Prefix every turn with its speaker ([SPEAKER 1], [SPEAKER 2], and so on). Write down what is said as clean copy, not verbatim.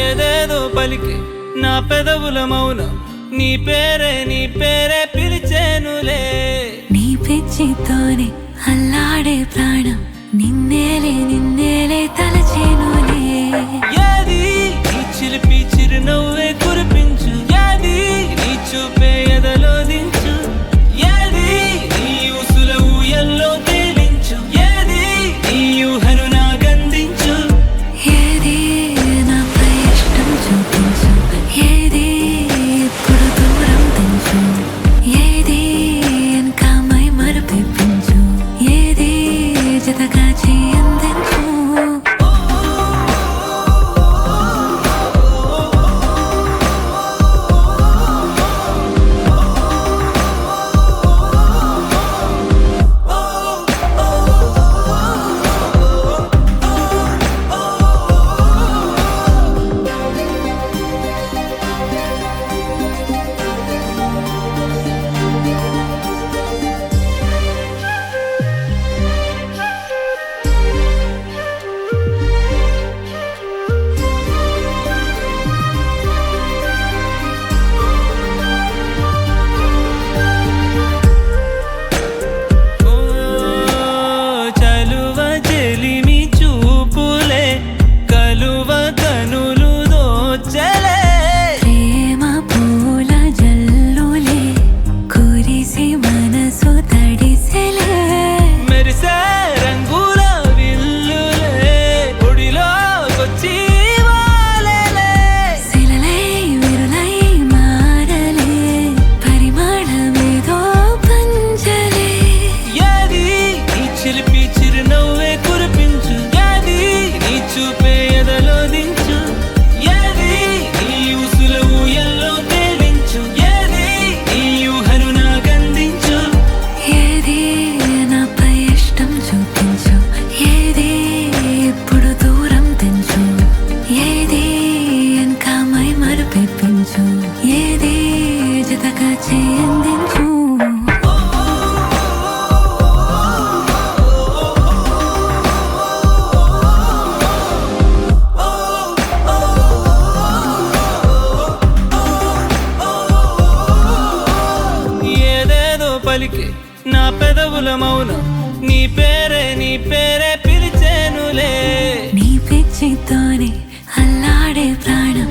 [SPEAKER 1] ఏదేదో పలికి నా పెదవుల మౌనం నీ పేరే పిలిచేనులే.
[SPEAKER 2] నీ పిచ్చితోనే అల్లాడే ప్రాణం నిన్నేలే తలచేనులే.
[SPEAKER 1] ఏది నీ చిలిపి చిరునవ్వే కురిపించు, ఏది నీ చూపే ఎదలో దించు, ఏది నీ ఊసుల ఊయల్లో తేలించు, ఏది నీ ఊహను నాగందించు.
[SPEAKER 2] ఏది నాపై ఇష్టం చూపించు, ఏది ఇప్పుడు దూరం తెంచు, ఏది ఇంకా మై మరపిపించు, ఏది జతగా చేయందించు.
[SPEAKER 1] చిలిపి చిరునవ్వే కురిపించు, ఏది నీ చూపే ఎదలో దించు, ఏది నీ ఊసుల ఊయల్లో తేలించు, ఏది నీ ఊహను నాగందించు.
[SPEAKER 2] ఏది నాపై ఇష్టం చూపించు, ఏది ఇప్పుడు దూరం తెంచు, ఏది ఇంకా మై మరపిపించు, ఏది జతగా చేయందించు.
[SPEAKER 1] పలికి నా పెదవుల మౌనం నీ పేరే పిలిచేనులే.
[SPEAKER 2] నీ పిచ్చితోనే అల్లాడే ప్రాణం